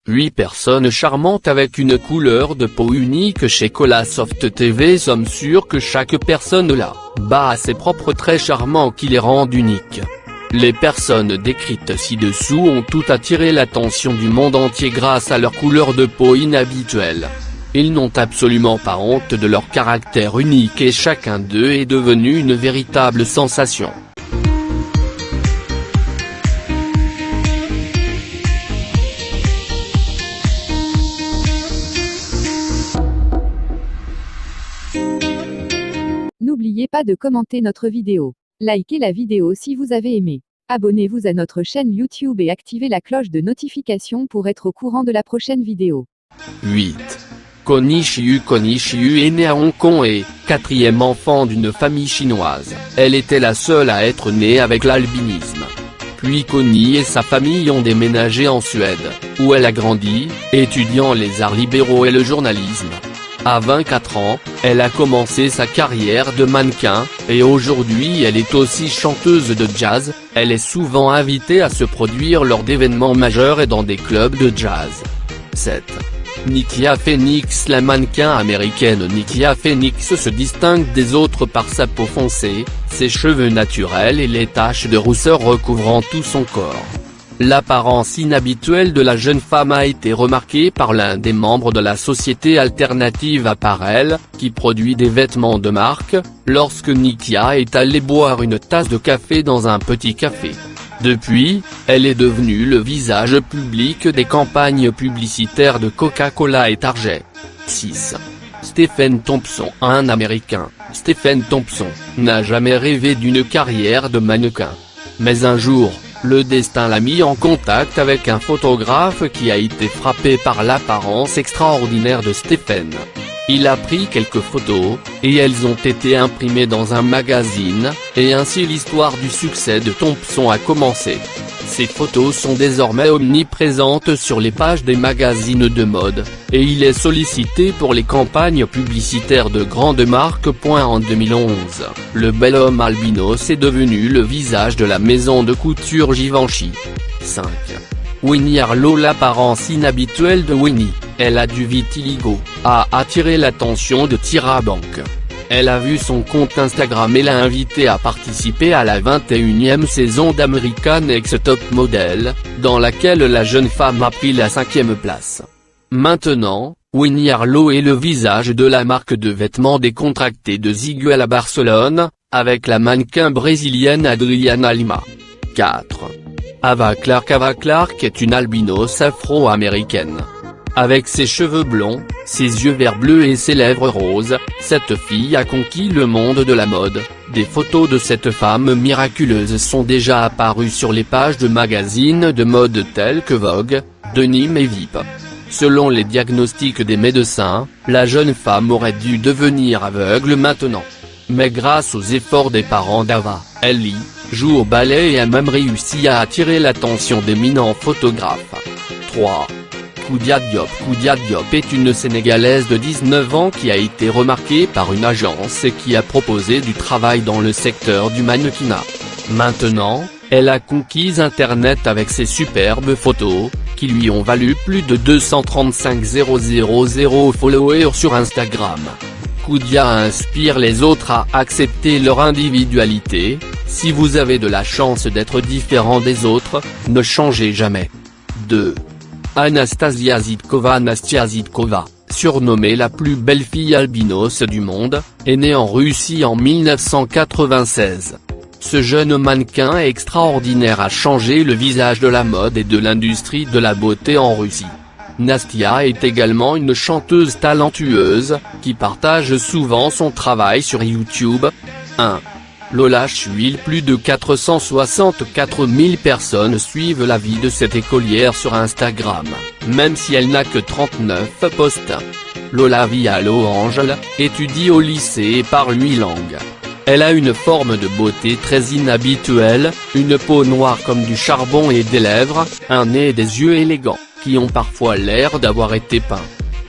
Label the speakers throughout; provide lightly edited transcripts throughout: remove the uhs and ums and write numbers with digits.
Speaker 1: 8 personnes charmantes avec une couleur de peau unique chez Colasoft TV. Sommes sûrs que chaque personne là-bas a ses propres traits charmants qui les rendent uniques. Les personnes décrites ci-dessous ont toutes attiré l'attention du monde entier grâce à leur couleur de peau inhabituelle. Ils n'ont absolument pas honte de leur caractère unique et chacun d'eux est devenu une véritable sensation.
Speaker 2: N'oubliez pas de commenter notre vidéo. Likez la vidéo si vous avez aimé. Abonnez-vous à notre chaîne YouTube et activez la cloche de notification pour être au courant de la prochaine vidéo.
Speaker 1: 8. Connie Chiu est née à Hong Kong et, 4e enfant d'une famille chinoise, elle était la seule à être née avec l'albinisme. Puis Connie et sa famille ont déménagé en Suède, où elle a grandi, étudiant les arts libéraux et le journalisme. À 24 ans, elle a commencé sa carrière de mannequin, et aujourd'hui elle est aussi chanteuse de jazz. Elle est souvent invitée à se produire lors d'événements majeurs et dans des clubs de jazz. 7. Nikia Phoenix. La mannequin américaine Nikia Phoenix se distingue des autres par sa peau foncée, ses cheveux naturels et les taches de rousseur recouvrant tout son corps. L'apparence inhabituelle de la jeune femme a été remarquée par l'un des membres de la société alternative Apparel, qui produit des vêtements de marque, lorsque Nikia est allée boire une tasse de café dans un petit café. Depuis, elle est devenue le visage public des campagnes publicitaires de Coca-Cola et Target. 6. Stephen Thompson. Un Américain, Stephen Thompson, n'a jamais rêvé d'une carrière de mannequin. Mais un jour, le destin l'a mis en contact avec un photographe qui a été frappé par l'apparence extraordinaire de Stephen. Il a pris quelques photos, et elles ont été imprimées dans un magazine, et ainsi l'histoire du succès de Thompson a commencé. Ces photos sont désormais omniprésentes sur les pages des magazines de mode, et il est sollicité pour les campagnes publicitaires de grandes marques. En 2011, le bel homme albinos est devenu le visage de la maison de couture Givenchy. 5. Winnie Harlow. L'apparence inhabituelle de Winnie, elle a du vitiligo, a attiré l'attention de Tyra Banks. Elle a vu son compte Instagram et l'a invité à participer à la 21e saison d'American Next Top Model, dans laquelle la jeune femme a pris la 5e place. Maintenant, Winnie Harlow est le visage de la marque de vêtements décontractés de Ziguel à Barcelone, avec la mannequin brésilienne Adriana Lima. 4. Ava Clarke. Ava Clarke est une albinos afro-américaine. Avec ses cheveux blonds, ses yeux vert bleu et ses lèvres roses, cette fille a conquis le monde de la mode. Des photos de cette femme miraculeuse sont déjà apparues sur les pages de magazines de mode tels que Vogue, Denim et Vip. Selon les diagnostics des médecins, la jeune femme aurait dû devenir aveugle maintenant. Mais grâce aux efforts des parents d'Ava, elle lit, joue au ballet et a même réussi à attirer l'attention d'éminents photographes. 3. Koudia Diop. Koudia Diop est une Sénégalaise de 19 ans qui a été remarquée par une agence et qui a proposé du travail dans le secteur du mannequinat. Maintenant, elle a conquis Internet avec ses superbes photos, qui lui ont valu plus de 235 000 followers sur Instagram. Koudia inspire les autres à accepter leur individualité. Si vous avez de la chance d'être différent des autres, ne changez jamais. 2. Anastasia Zhidkova. Anastasia Zhidkova, surnommée la plus belle fille albinos du monde, est née en Russie en 1996. Ce jeune mannequin extraordinaire a changé le visage de la mode et de l'industrie de la beauté en Russie. Nastia est également une chanteuse talentueuse, qui partage souvent son travail sur YouTube. 1. Lola Schwill. Plus de 464 000 personnes suivent la vie de cette écolière sur Instagram, même si elle n'a que 39 posts. Lola vit à Los Angeles, étudie au lycée et parle 8 langues. Elle a une forme de beauté très inhabituelle, une peau noire comme du charbon et des lèvres, un nez et des yeux élégants, qui ont parfois l'air d'avoir été peints.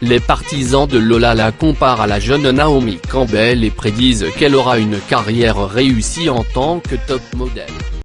Speaker 1: Les partisans de Lola la comparent à la jeune Naomi Campbell et prédisent qu'elle aura une carrière réussie en tant que top modèle.